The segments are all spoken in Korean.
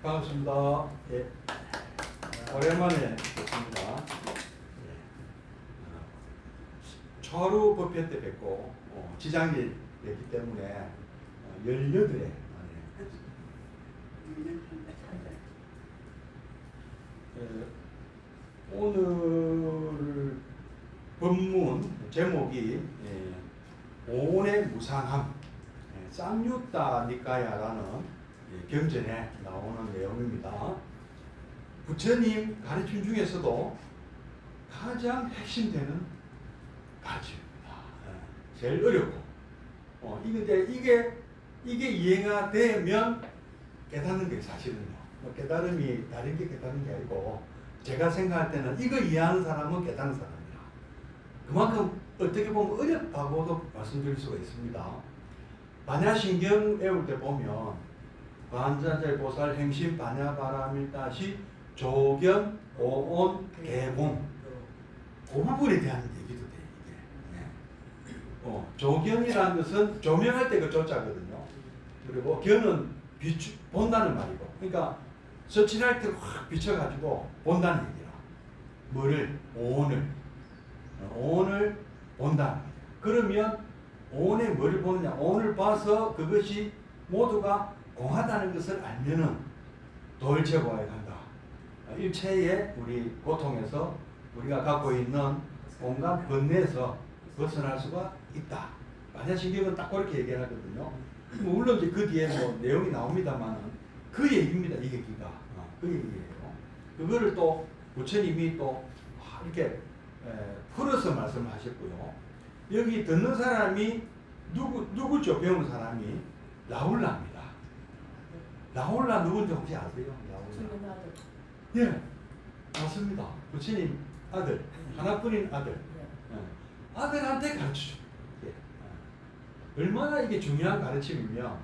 반갑습니다. 예. 오랜만에 뵙습니다. 예. 초하루 법회 때 뵙고 지장일 뵙기 때문에 18회 만에 오늘 본문 제목이 오온의 무상함 쌍유타 니까야라는 경전에 나오는 내용입니다. 부처님 가르침 중에서도 가장 핵심되는 가르침입니다. 제일 어렵고 이게 이해가 되면 깨닫는 게 사실은요. 깨달음이 다른 게 깨닫는 게 아니고 제가 생각할 때는 이거 이해하는 사람은 깨닫는 사람이야. 그만큼 어떻게 보면 어렵다고도 말씀드릴 수가 있습니다. 반야신경 외울 때 보면 관자재보살 행심 반야바라밀다시 조견 오온 개공 그 부분에 대한 얘기도 돼 이게. 조견이라는 것은 조명할 때 그 조자거든요. 그리고 견은 본다는 말이고, 그러니까 서칠할 때 확 비춰가지고 본다는 얘기라. 뭐를 오온을 본다는 거예요. 그러면 오온에 뭐를 보느냐? 오온을 봐서 그것이 모두가 공하다는 것을 알면은 도일체고에 간다. 일체의 우리 고통에서 우리가 갖고 있는 온갖 번뇌에서 벗어날 수가 있다. 반야신경은 딱 그렇게 얘기하거든요. 물론 이제 그 뒤에 뭐 내용이 나옵니다만은 그 얘기입니다. 이 얘기가 그 얘기예요. 그거를 또 부처님이 또 이렇게 풀어서 말씀하셨고요. 여기 듣는 사람이 누구죠? 배우는 사람이 라울라입니다. 라울라 누군지 혹시 아세요? 라울라. 예, 맞습니다. 부처님 아들, 하나뿐인 아들. 아들한테 가르쳐줍니다. 얼마나 이게 중요한 가르침이면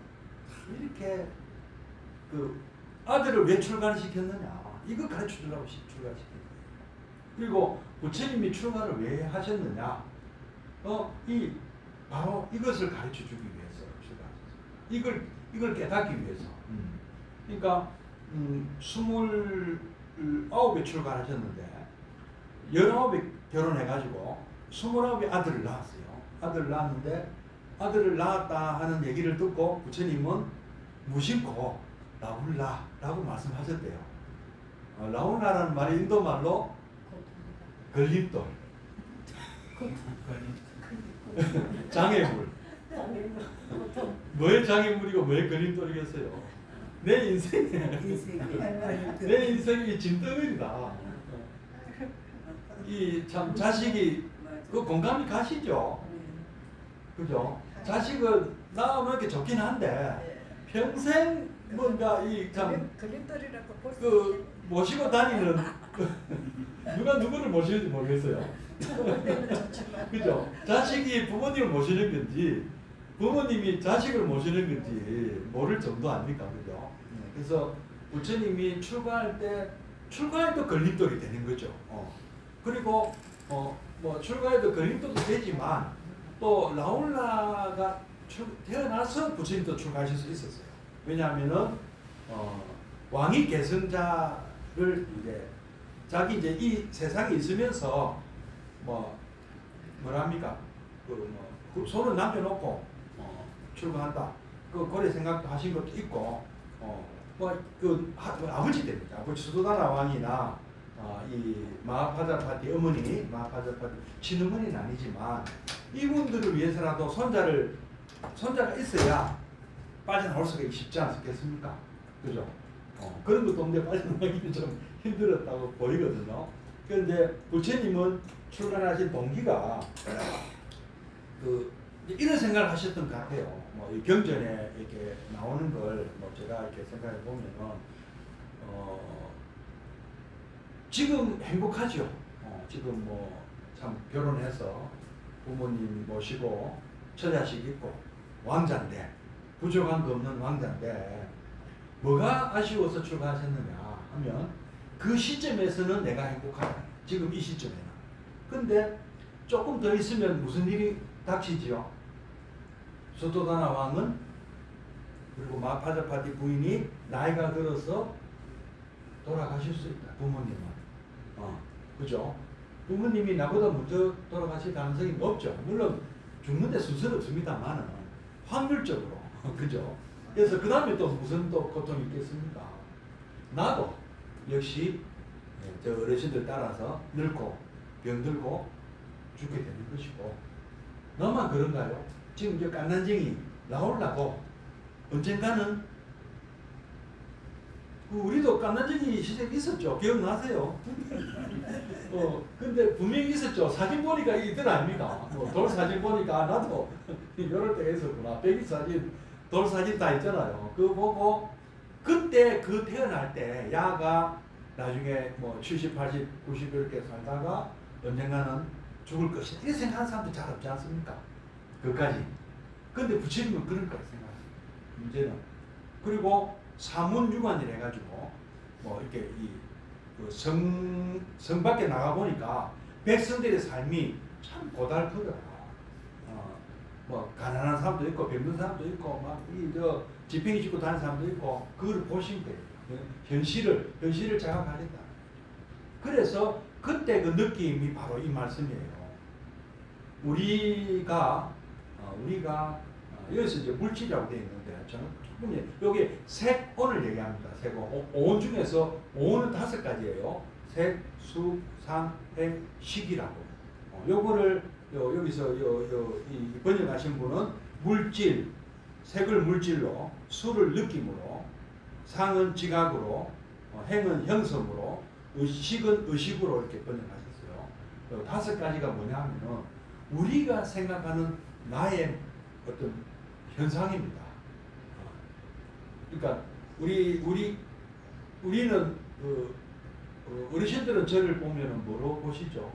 이렇게 그 아들을 왜 출가시켰느냐 이거 가르쳐주려고 출가시킨 거예요. 그리고 부처님이 출가를 왜 하셨느냐 바로 이것을 가르쳐주기 위해서 출가하셨어요. 이걸 깨닫기 위해서. 그러니까 29에 출가하셨는데 19에 결혼해가지고 29에 아들을 낳았어요. 아들을 낳았는데 아들을 낳았다 하는 얘기를 듣고 부처님은 무심코 라울라라고 말씀하셨대요. 라울라라는 말이 인도말로 걸림돌, 장애물. 뭐의 장애물이고 뭐의 걸림돌이겠어요? 내 인생이 짐덩어리다. 이 참 자식이 그 공감이 가시죠? 그죠? 자식은 낳으면 이렇게 좋긴 한데 평생 뭔가 이 참 그 모시고 다니는 누가 누구를 모시는지 모르겠어요. 그죠? 자식이 부모님을 모시는 건지 부모님이 자식을 모시는 건지 모를 정도 아닙니까? 그죠? 그래서 부처님이 출가해도 걸림돌이 되는 거죠. 그리고 뭐 출가해도 걸림돌도 되지만 또 라울라가 태어나서 부처님도 출가하실 수 있었어요. 왜냐하면은 왕위 계승자를 이제 자기 이제 이 세상에 있으면서 뭐랍니까? 손을 남겨놓고 출가한다. 그래 생각도 하신 것도 있고, 아버지 때입니다. 아버지 수도다나 왕이나 이 마하파자파티 어머니, 마하파자파티 친어머니는 아니지만 이분들을 위해서라도 손자가 있어야 빠져나올 수가 쉽지 않겠습니까? 그죠? 그런 것도 없는데 빠져나가기는 좀 힘들었다고 보이거든요. 그런데 부처님은 출가하신 동기가 이런 생각을 하셨던 것 같아요. 이 경전에 이렇게 나오는 걸 제가 이렇게 생각해 보면은 지금 행복하죠. 지금 참 결혼해서 부모님 모시고 처자식 있고 왕자인데 부족한 거 없는 왕자인데 뭐가 아쉬워서 출가하셨느냐 하면 그 시점에서는 내가 행복하다. 지금 이 시점에는. 근데 조금 더 있으면 무슨 일이 닥치지요? 수도다나 왕은 그리고 마파자파티 부인이 나이가 들어서 돌아가실 수 있다. 부모님은. 그죠? 부모님이 나보다 먼저 돌아가실 가능성이 없죠. 물론 죽는데 순서는 없습니다만은 확률적으로. 그죠? 그래서 그 다음에 또 무슨 또 고통이 있겠습니까? 나도 역시 저 어르신들 따라서 늙고 병들고 죽게 되는 것이고, 너만 그런가요? 지금 저 깐난쟁이 나오려고 언젠가는 우리도 깐난쟁이 시절 있었죠. 기억나세요? 근데 분명히 있었죠. 사진 보니까 이들 아닙니까? 돌 사진 보니까 나도 이럴 때가 있었구나. 배기 사진, 돌 사진 다 있잖아요. 그거 보고 그때 그 태어날 때 야가 나중에 뭐 70, 80, 90 이렇게 살다가 언젠가는 죽을 것이다. 이렇게 생각하는 사람도 잘 없지 않습니까? 그까지. 근데 부처님은 그럴 거라 생각해요. 문제는. 그리고 사문유관이라 해가지고 뭐 이렇게 성 밖에 나가 보니까 백성들의 삶이 참 고달프더라. 뭐 가난한 사람도 있고 병든 사람도 있고 막 이 저 지팽이 짚고 다니는 사람도 있고, 그걸 보신 거예요. 현실을 자각하겠다. 그래서 그때 그 느낌이 바로 이 말씀이에요. 우리가 여기서 이제 물질이라고 되어 있는데 저는 충분히 여기 색온을 얘기합니다. 색온. 온 중에서 온은 5가지예요. 색, 수, 상, 행, 식이라고. 요거를 여기서 이 번역하신 분은 물질, 색을 물질로, 수를 느낌으로, 상은 지각으로, 행은 형성으로, 식은 의식으로 이렇게 번역하셨어요. 5가지가 뭐냐 하면은 우리가 생각하는 나의 어떤 현상입니다. 그러니까 우리는 어르신들은 저를 보면은 뭐로 보시죠?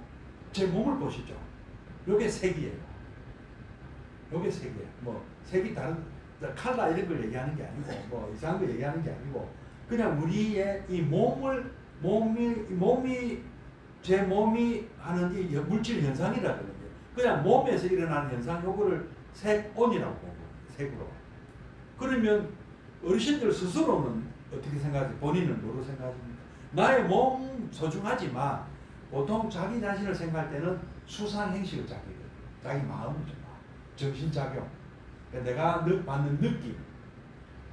제 몸을 보시죠. 요게 색이에요. 요게 색이에요. 뭐 색이 다른 칼라 이런 걸 얘기하는 게 아니고 뭐 이상한 거 얘기하는 게 아니고 그냥 우리의 이 몸이 제 몸이 하는 이 물질 현상이라 그러는 거예요. 그냥 몸에서 일어나는 현상, 요거를 색온이라고 보고 색으로. 그러면 어르신들 스스로는 어떻게 생각하세요? 본인은 뭐로 생각하십니까? 나의 몸 소중하지만 보통 자기 자신을 생각할 때는 수상행식을 자기 마음이죠. 정신작용. 내가 받는 느낌,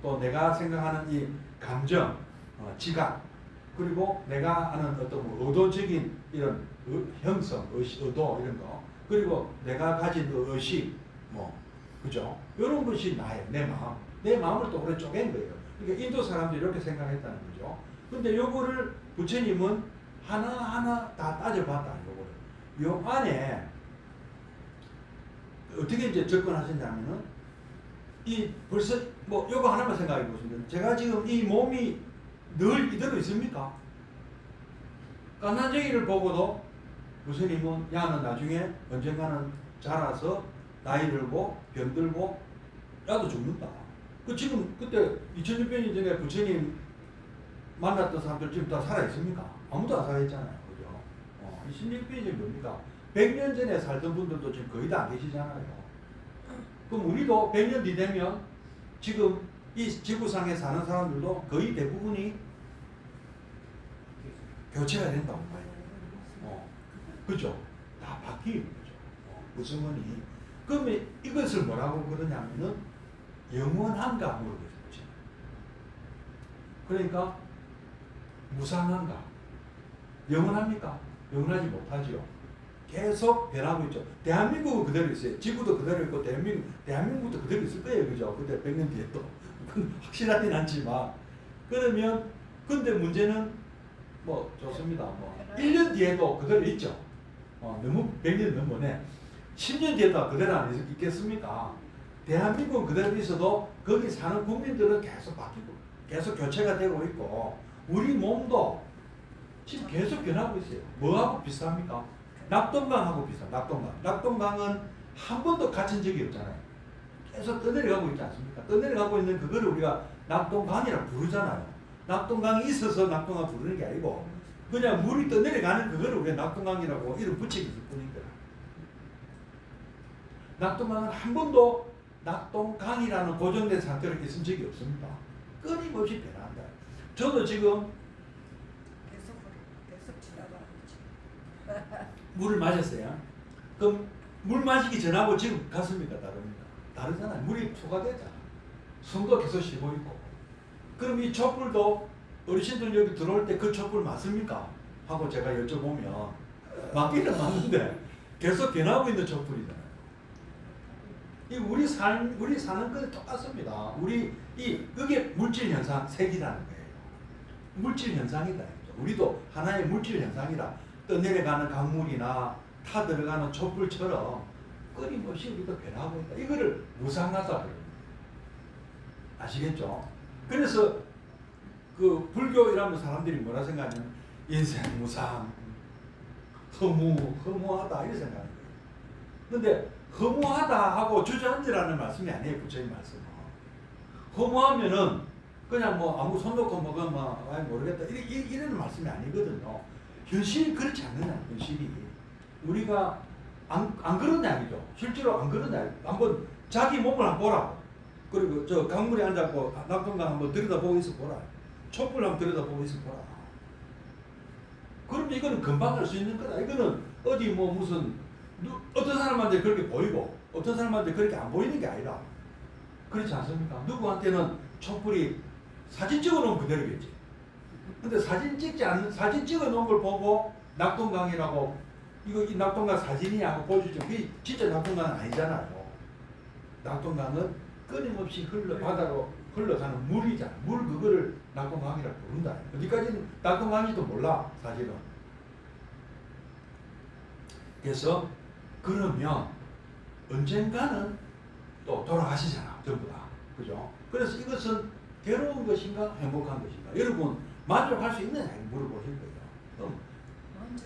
또 내가 생각하는 이 감정, 지각, 그리고 내가 하는 어떤 의도적인 이런 형성, 의도 이런 거, 그리고 내가 가진 의식, 그죠? 이런 것이 내 마음. 내 마음을 또 그래 쪼갠 거예요. 그러니까 인도 사람들이 이렇게 생각했다는 거죠. 근데 요거를 부처님은 하나하나 다 따져봤다, 요거를. 요 안에 어떻게 이제 접근하셨냐면은 벌써 요거 하나만 생각해 보시면, 제가 지금 이 몸이 늘 이대로 있습니까? 깐난쟁이를 보고도 부처님은 야는 나중에 언젠가는 자라서 나이 들고 병들고 야도 죽는다. 지금 그때 2600년 전에 부처님 만났던 사람들 지금 다 살아 있습니까? 아무도 안 살아 있잖아요. 그죠? 2600년이 뭡니까? 100년 전에 살던 분들도 지금 거의 다 안 계시잖아요. 그럼 우리도 100년 뒤 되면 지금 이 지구상에 사는 사람들도 거의 대부분이 교체가 된다고 봐요. 그죠? 다 바뀌는 거죠. 무슨원이. 그러면 이것을 뭐라고 그러냐면은 영원한가 물어보죠. 그러니까 무상한가? 영원합니까? 영원하지 못하지요. 계속 변하고 있죠. 대한민국은 그대로 있어요. 지구도 그대로 있고 대한민국도 그대로 있을 거예요. 그죠? 근데 100년 뒤에 또 확실하진 않지만, 그러면 근데 문제는 좋습니다. 1년 뒤에도 그대로 있죠. 너무 100년 넘어네. 10년 뒤에도 그대로 안 있겠습니까? 대한민국은 그대로 있어도 거기 사는 국민들은 계속 바뀌고 계속 교체가 되고 있고, 우리 몸도 지금 계속 변하고 있어요. 뭐하고 비슷합니까? 낙동강하고 비슷합니다. 낙동강은 한 번도 갇힌 적이 없잖아요. 계속 떠내려가고 있지 않습니까? 떠내려가고 있는 그거를 우리가 낙동강이라고 부르잖아요. 낙동강이 있어서 낙동강 부르는 게 아니고 그냥 물이 떠내려가는 그거를 우리가 낙동강이라고 이름 붙이기 뿐인 거야. 낙동강은 한 번도 낙동강이라는 고정된 상태로 있은 적이 없습니다. 끊임없이 변한다. 저도 지금 물을 마셨어요. 그럼 물 마시기 전하고 지금 같습니까? 다릅니까? 다르잖아요. 물이 투과되잖아. 숨도 계속 쉬고 있고. 그럼 이 촛불도 어르신들 여기 들어올 때 그 촛불 맞습니까? 하고 제가 여쭤보면 맞기는 맞는데 계속 변하고 있는 촛불이잖아요. 우리 사는 건 똑같습니다. 그게 물질 현상 색이라는 거예요. 물질 현상이다. 우리도 하나의 물질 현상이라 떠내려가는 강물이나 타들어가는 촛불처럼 끊임없이 우리도 변하고 있다. 이거를 무상하다. 아시겠죠? 그래서 그 불교 이라는 사람들이 뭐라 생각하냐면 인생 무상, 허무하다 이렇게 생각하는 거예요. 근데 허무하다 하고 주저앉으라는 말씀이 아니에요. 부처님 말씀은. 허무하면은 그냥 뭐 아무 손 놓고 먹으면 모르겠다 이런 말씀이 아니거든요. 현실이 그렇지 않느냐. 현실이 우리가 안 그런 이야기죠. 실제로 안 그런 이야기. 한번 자기 몸을 한번 보라고. 그리고 저 강물에 앉았고 낙동강 한번 들여다보고 있어 보라. 촛불 한번 들여다보고 있어 보라. 그럼 이거는 금방 할 수 있는 거다. 이거는 어디 뭐 무슨 어떤 사람한테 그렇게 보이고 어떤 사람한테 그렇게 안 보이는 게 아니라 그렇지 않습니까? 누구한테는 촛불이 사진 찍어 놓으면 그대로겠지. 근데 사진 찍어 놓은 걸 보고 낙동강이라고 이 낙동강 사진이야 하고 보여주죠. 그게 진짜 낙동강은 아니잖아요. 낙동강은 끊임없이 바다로 흘러가는 물이잖아. 물 그거를 낙동강이라고 부른다. 어디까지는 낙동강인지도 몰라 사실은. 그래서 그러면 언젠가는 또 돌아가시잖아. 전부 다. 그죠? 그래서 이것은 괴로운 것인가 행복한 것인가? 여러분 만족할 수 있느냐 물어보실 거예요.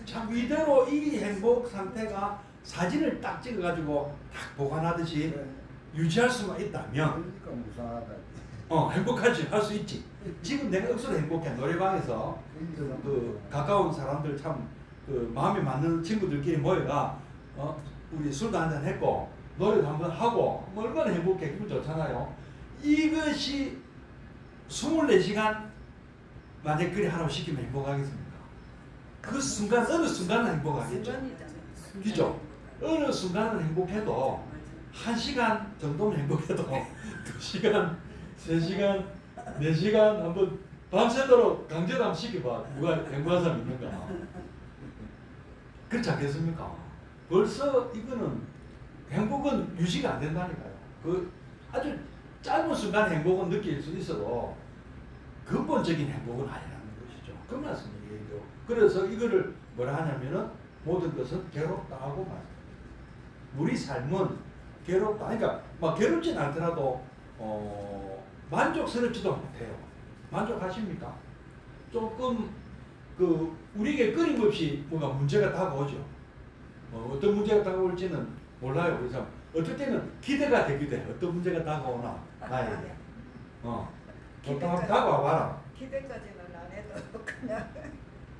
참 이대로 이 행복 상태가 사진을 딱 찍어가지고 딱 보관하듯이 유지할 수만 있다면 행복하지 할 수 있지. 지금 내가 억수로 행복해. 노래방에서 그 가까운 사람들 참 그 마음에 맞는 친구들끼리 모여가 우리 술도 한잔 했고 노래도 한번 하고 얼마나 행복해. 기분 좋잖아요. 이것이 24시간 만약 그리 하라고 시키면 행복하겠습니까? 그 순간 어느 순간은 행복하겠죠. 그죠? 어느 순간은 행복해도 1시간 정도는 행복해도 2시간, 3시간, 4시간 한번 밤새도록 강제로 한번 시켜봐. 누가 행복한 사람 있는가? 그렇지 않겠습니까? 벌써 이거는 행복은 유지가 안 된다니까요. 그 아주 짧은 순간 행복은 느낄 수 있어도 근본적인 행복은 아니라는 것이죠. 그 말씀이에요. 그래서 이거를 뭐라 하냐면은 모든 것은 괴롭다 하고 말합니다. 우리 삶은 괴롭다. 그러니까 막 괴롭진 않더라도 만족스럽지도 못해요. 만족하십니까? 조금 그 우리에게 끊임없이 뭔가 문제가 다가오죠. 어떤 문제가 다가올지는 몰라요. 그래서 어떨 때는 기대가 되기도 해. 어떤 문제가 다가오나 나에게. 다가와봐라. 기대까지는 안 해도 그냥.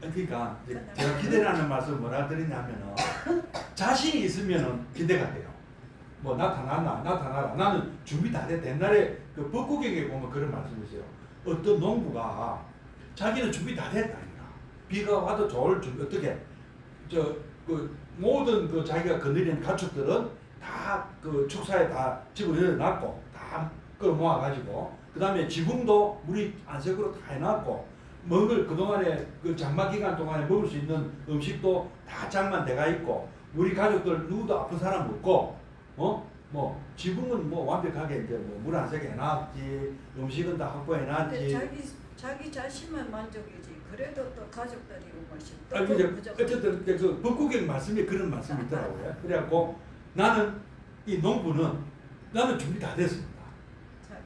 그러니까 제가 기대라는 말씀 뭐라 드리냐면은 자신이 있으면은 기대가 돼요. 뭐 나타나라. 나는 준비 다 됐다. 옛날에 그 벚구경에 보면 그런 말씀이 있어요. 어떤 농부가 자기는 준비 다 됐다. 비가 와도 좋을 준비 어떻게 그 모든 그 자기가 거느리는 가축들은 다 그 축사에 다 집어넣어놨고 다 끌어모아 가지고 그 다음에 지붕도 물이 안색으로 다 해놨고 먹을 그동안에 그 장마 기간 동안에 먹을 수 있는 음식도 다 장만돼가 있고 우리 가족들 누구도 아픈 사람 없고 뭐 지붕은 뭐 완벽하게 이제 뭐 물 안색 해놨지 음식은 다 확보해놨지. 자기 자신만 만족이지. 그래도 또 가족들이 오고싶. 어쨌든 그 벚구경 말씀에 그런 말씀이 있더라고요. 그래갖고 나는 이 농부는 나는 준비 다 됐습니다.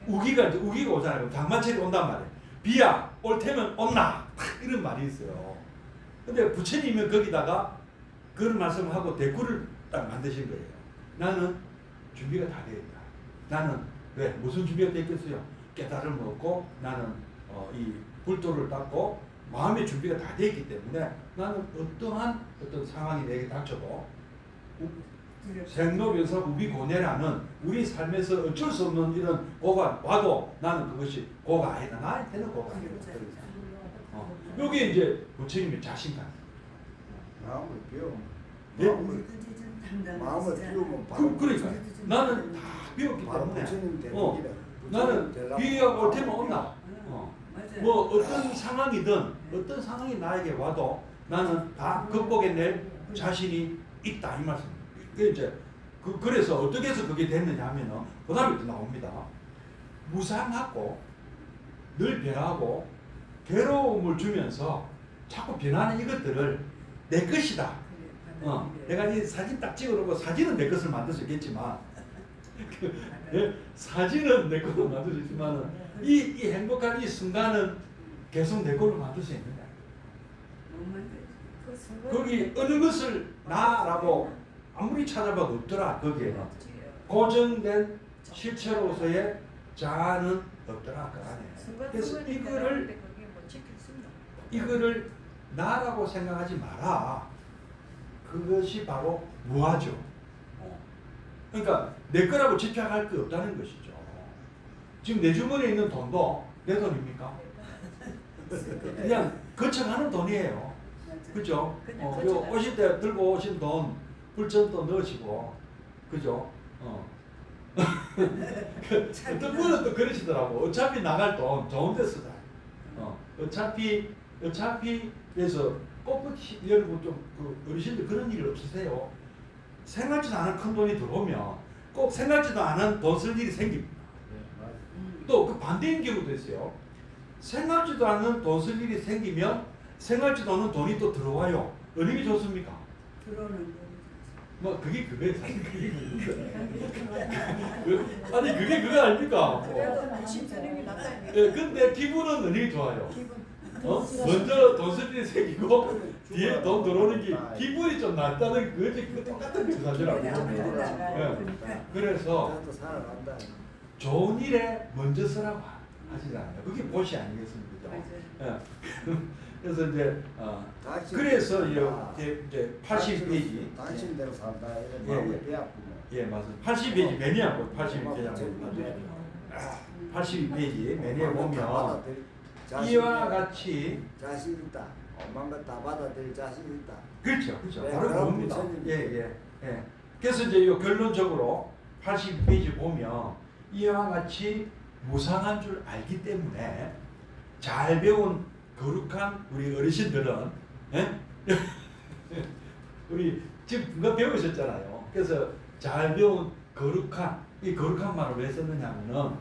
우기가 오잖아요. 장마철이 온단 말이에요. 비야 올 테면 온나 이런 말이 있어요. 근데 부처님은 거기다가 그런 말씀을 하고 대꾸를 딱 만드신 거예요. 나는 준비가 다 되어 있다. 나는 왜 무슨 준비가 되어 있겠어요? 깨달음을 얻고 나는 이 불도를 닦고 마음의 준비가 다 되어 있기 때문에 나는 어떤 상황이 내게 닥쳐도 생로병사 우비고뇌라는 우리 삶에서 어쩔 수 없는 이런 고가 와도 나는 그것이 고가 아니다. 나한테는 고가 아니다. 여기 이제 부처님의 자신감. 마음을 비우면 예? 마음을 비우면 바로 그러니까 나는 다 비웠기 바로 때문에 부처님 되는 어, 길에 나는 비유가 올 테면 온다. 맞아요. 뭐 어떤 상황이든 어떤 상황이 나에게 와도 나는 다 극복해낼 자신이 있다 이 말씀. 그래서 어떻게 해서 그게 됐느냐 하면은 그다음에 또 나옵니다. 무상하고 늘 변하고 괴로움을 주면서 자꾸 변하는 이것들을 내 것이다. 내가 이 사진 딱 찍어놓고 사진은 내 것을 만들 수 있겠지만 사진은 내 걸로 만들 수 있지만은 이 행복한 이 순간은 계속 내 걸로 만들 수 있느냐. 거기 어느 것을 나라고 아무리 찾아봐도 없더라. 거기에는 고정된 실체로서의 자아는 없더라. 그 안에. 그래서 이거를 나라고 생각하지 마라. 그것이 바로 무아죠. 그러니까 내 거라고 집착할 게 없다는 것이죠. 지금 내 주머니에 있는 돈도 내 돈입니까? 그냥 거쳐가는 돈이에요. 그죠? 오실 때 들고 오신 돈 불전도 넣으시고, 그죠? 어떤 분은 또 그러시더라고. 어차피 나갈 돈 좋은 데 쓰자. 어차피 그래서 꼭 여러분 좀 어르신들 그런 일 없으세요? 생각지도 않은 큰 돈이 들어오면 꼭 생각지도 않은 돈 쓸 일이 생깁니다. 또 그 반대인 경우도 있어요. 생각지도 않은 돈 쓸 일이 생기면 생각지도 않은 돈이 또 들어와요. 어느 게 좋습니까? 들어오는 뭐 그게 그거예요. 사실 그게 그거. 아니 그게 그거 아닙니까? 그래도 심사님이 낫다. 예, 근데 기분은 어느 게 좋아요? 먼저 돈 쓸 일이 생기고 뒤에 돈 들어오는 게 기분이 좀 낫다는 그거지. 그 똑같은 거 사실하고. 그래서 나도 살아간다. 좋은 일에 먼저 쓰라고 하시잖아요. 그게 보시 아니겠습니까? 예. 그래서 이제 그래서 이제 80페이지 당신대로 산다. 이런 예, 마음이 예. 배아프고. 예 맞습니다. 82페이지 매니아고 82페이지 82페이지 매니아 보면 이와 같이 자신 있다. 엄한 거다 받아들일 자신 있다. 그렇죠. 네, 바로 그럼 봅니다. 부처님. 예. 그래서 이제 이 결론적으로 82페이지 보면 이와 같이 무상한 줄 알기 때문에 잘 배운 거룩한 우리 어르신들은 예? 우리 지금 금방 배우셨잖아요. 그래서 잘 배운 거룩한 이 거룩한 말을 왜 썼느냐면은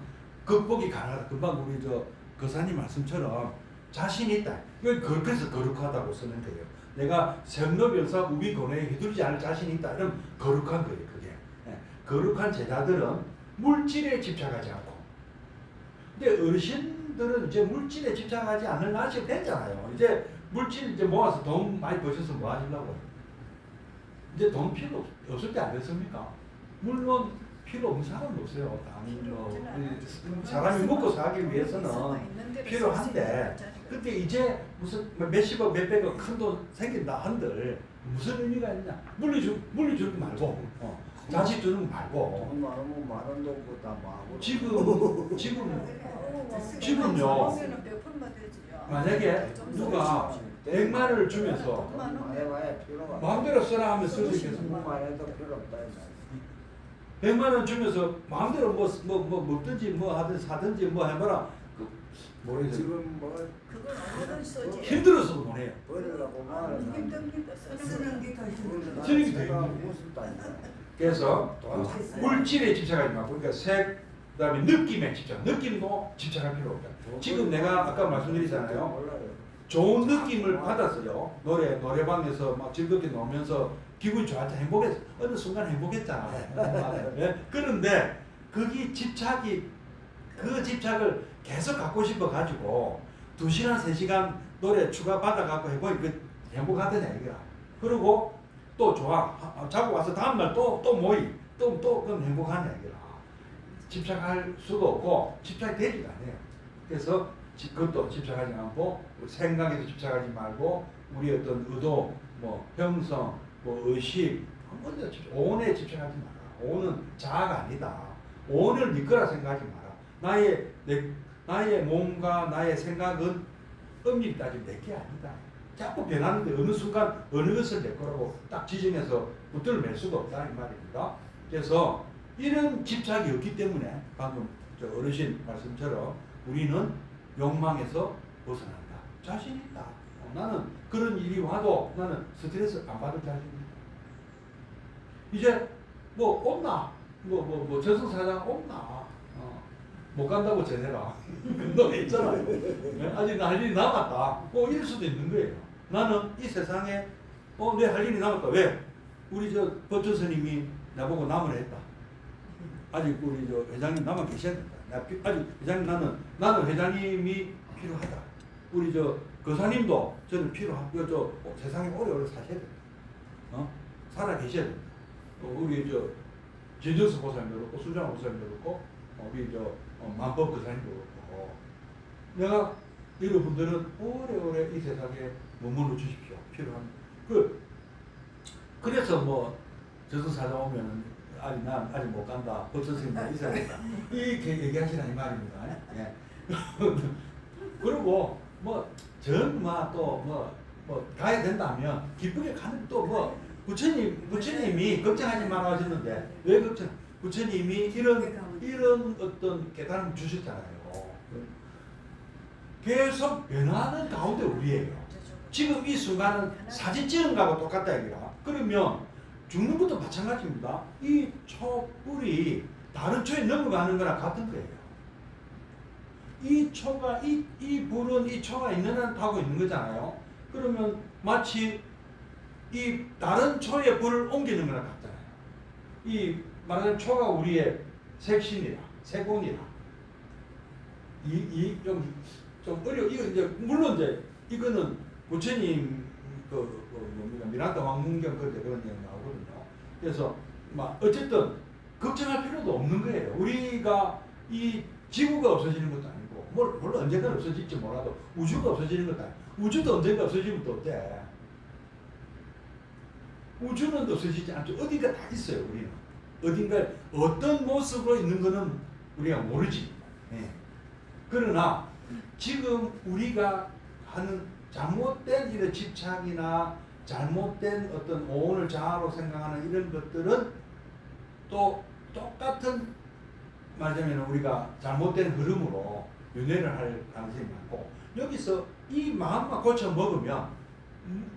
극복이 가능하다. 금방 우리 저 거사님 말씀처럼 자신 있다. 이걸 그래서 거룩하다고 쓰는 거예요. 내가 생로병사 우비고뇌에 휘둘리지 않을 자신이 있다. 이런 거룩한 거예요. 그게 거룩한 제자들은 물질에 집착하지 않고. 근데 어르신들은 이제 물질에 집착하지 않을 나이가 됐잖아요. 이제 물질 이제 모아서 돈 많이 버셔서 뭐 하시려고? 이제 돈 필요 없을 때 안 됐습니까? 물론 필요 없는 사람은 없어요. 사람이 먹고 살기 위해서는 필요한데, 근데 이제 무슨 몇십억 몇백억 큰 돈 생긴다 한들 무슨 의미가 있냐? 물리주는 말고 자식 주는 거 말고. 돈 많으면 많은 돈보다 많고. 지금요. 만약에 누가 100만 원을 주면서 해봐야 필요가. 마음대로 쓰라 하면 쓸 수 있겠습니까? 공부만 해도 필요 없다. 100만 원 주면서 마음대로 뭐 먹든지 뭐 하든 사든지 뭐 해봐라. 모르겠어요. 지금 뭐 그건 어른 써지. 힘들어서 못 해요. 버리려고 말을 힘듭니다. 쓰는 게 더 힘들다. 쓰는 게 더 힘들어요. 무슨 딸이야. 그래서 물질에 집착하지 말고, 그러니까 색, 그다음에 느낌에 집착. 느낌도 집착할 필요 없다. 지금 내가 아까 말씀드리잖아요. 몰라요. 좋은 느낌을 받았어요. 노래방에서 막 즐겁게 놀면서 기분이 좋았다, 행복했어. 어느 순간 행복했잖아. 예? 그런데 거기 그 집착을 계속 갖고 싶어 가지고 2시간, 3시간 노래 추가 받아갖고 해보니 그 행복하더냐 이거야. 그리고 또 좋아. 자고 와서 다음날 또 모이. 또 그건 행복하냐 이거야. 집착할 수도 없고 집착이 되지가 않아요. 그래서 그것도 집착하지 않고 생각에도 집착하지 말고 우리 어떤 의도, 뭐 형성, 뭐 의식, 오온에 집착하지 마라. 오온은 자아가 아니다. 오온을 네 거라 생각하지 마라. 나의 몸과 나의 생각은 엄밀히 따지면 내 게 아니다. 자꾸 변하는데 어느 순간 어느 것을 내 거라고 딱 지정해서 붙들어 맬 수가 없다 이 말입니다. 그래서 이런 집착이 없기 때문에 방금 저 어르신 말씀처럼 우리는 욕망에서 벗어난다. 자신 있다. 나는 그런 일이 와도 나는 스트레스 안 받을 자신 있다. 이제 뭐 없나? 뭐 저승사자 없나? 못 간다고 전해라. 그놈 있잖아요. 네? 아직 할 일이 남았다. 이럴 수도 있는 거예요. 나는 이 세상에 내 할 일이 남았다. 왜? 우리 저 법조 스님이 나보고 남으라 했다. 아직 우리 저 회장님 남아 계셔야 된다. 아직 회장님 나는 회장님이 필요하다. 우리 저 거사님도 저는 필요하고 세상에 오래오래 사셔야 된다. 살아 계셔야 된다. 우리 저 진정수 보살님도 그렇고 수장 보살님도 그렇고 우리 저 만법 거사님도 그렇고 내가 이런 분들은 오래오래 이 세상에 머물러 주십시오. 필요합니다. 그래서 뭐 저승사자 오면은 난 아직 못 간다. 법조 스님이 있어야 된다. 이렇게 얘기하시라 이 말입니다. 예. 그리고 뭐 정말 또 뭐 가야 된다면 기쁘게 가는 또 뭐 부처님이 걱정하지 말아 하셨는데 왜 걱정? 부처님이 이런 어떤 깨달음을 주셨잖아요. 계속 변화하는 가운데 우리예요. 지금 이 순간은 사진 찍은 거하고 똑같다 이거야. 그러면 죽는 것도 마찬가지입니다. 이 촛불이 다른 초에 넘어가는 거랑 같은 거예요. 이 초가 이 불은 이 초가 있는 한 타고 있는 거잖아요. 그러면 마치 이 다른 초에 불을 옮기는 거랑 같잖아요. 이 말하자면 초가 우리의 색신이라, 색온이라. 좀 어려워. 이거 이제 물론 이제 이거는 부처님 뭡니까 미란다 왕문경 그때 그런 얘기 나오거든요. 그래서 막 어쨌든 걱정할 필요도 없는 거예요. 우리가 이 지구가 없어지는 것도 아니고 물론 언젠가 없어질지 몰라도 우주가 없어지는 것도 아니고 우주도 언젠가 없어지면 또 어때? 우주는 없어지지 않죠. 어딘가 다 있어요. 우리는 어딘가 어떤 모습으로 있는 거는 우리가 모르지. 네. 그러나 지금 우리가 하는 잘못된 이런 집착이나 잘못된 어떤 오온을 자아로 생각하는 이런 것들은 또 똑같은 말하자면 우리가 잘못된 흐름으로 윤회를 할 가능성이 많고 여기서 이 마음만 고쳐 먹으면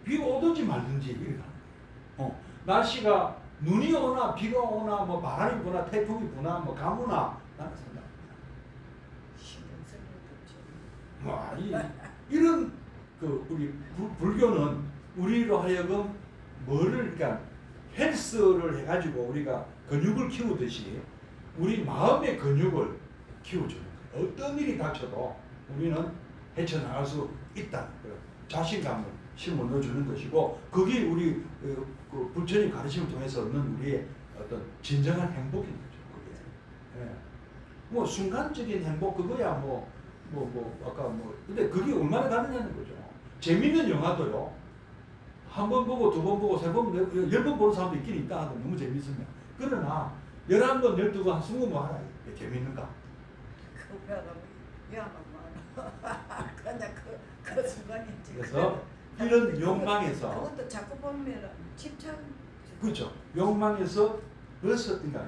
비가 오든지 말든지 이렇게 하는 거예요. 날씨가 눈이 오나 비가 오나 뭐 바람이 부나 태풍이 부나 뭐 가무나 나는 상관없다. 이런 우리 불교는 우리로 하여금 뭐를 그러니까 헬스를 해가지고 우리가 근육을 키우듯이 우리 마음의 근육을 키워주는 거예요. 어떤 일이 닥쳐도 우리는 헤쳐나갈 수 있다는 자신감을 심어 넣어주는 것이고 그게 우리 그 부처님 가르침을 통해서 얻는 우리의 어떤 진정한 행복인 거죠. 그게. 예. 뭐 순간적인 행복 그거야 아까 근데 그게 얼마나 다르냐는 거죠. 재밌는 영화도요. 한 번 보고 두 번 보고 세 번, 10번 보는 사람도 있긴 있다. 너무 재밌으면. 그러나 11번, 12번, 20번 하라. 재밌는가? 그거는 미안한 말. 그냥 그 순간이지. 그래서 이런 욕망에서 그것도 자꾸 보면은 집착. 그렇죠. 욕망에서 그러니까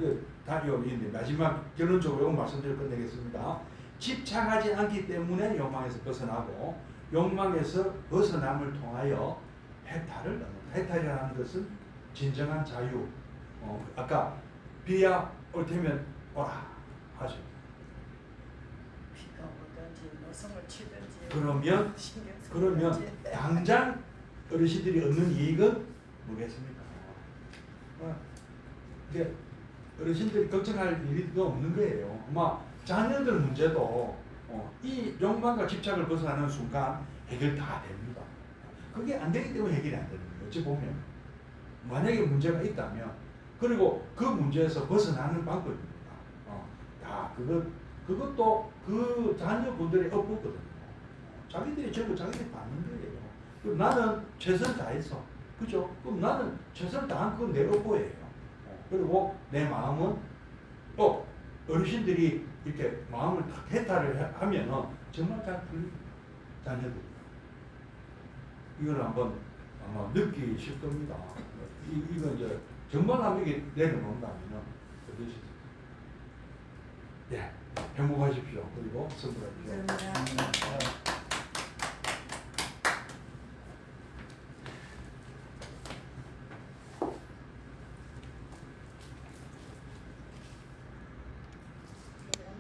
마지막 결론적으로 이거 말씀드릴 끝내겠습니다. 집착하지 않기 때문에 욕망에서 벗어나고 욕망에서 벗어남을 통하여 해탈을 얻는다. 해탈이라는 것은 진정한 자유. 아까 비야 올 테면 오라 하죠. 비가 오든지 노성을 치든지. 그러면 당장 어르신들이 얻는 이익은 뭐겠습니까? 이게 어르신들이 걱정할 일도 없는 거예요. 아마 자녀들 문제도 이 욕망과 집착을 벗어나는 순간 해결 다 됩니다. 그게 안 되기 때문에 해결이 안 되는 거예요. 어찌 보면 만약에 문제가 있다면 그리고 그 문제에서 벗어나는 방법입니다. 그것도 그 자녀분들의 업보거든요. 자기들이 전부 자기들이 받는 거예요. 그럼 나는 최선을 다해서 그죠? 그럼 나는 최선을 다한 건 내 업보예요. 그리고 내 마음은 또 어르신들이 이렇게 마음을 딱 해탈을 하면은 정말 잘 풀립니다. 자녀들. 이거는 한번 아마 느끼실 겁니다. 이건 이제 정말 한번 이게 내려놓는다면은 어떠실 예, 행복하십시오. 그리고 선물하십시오. 감사합니다.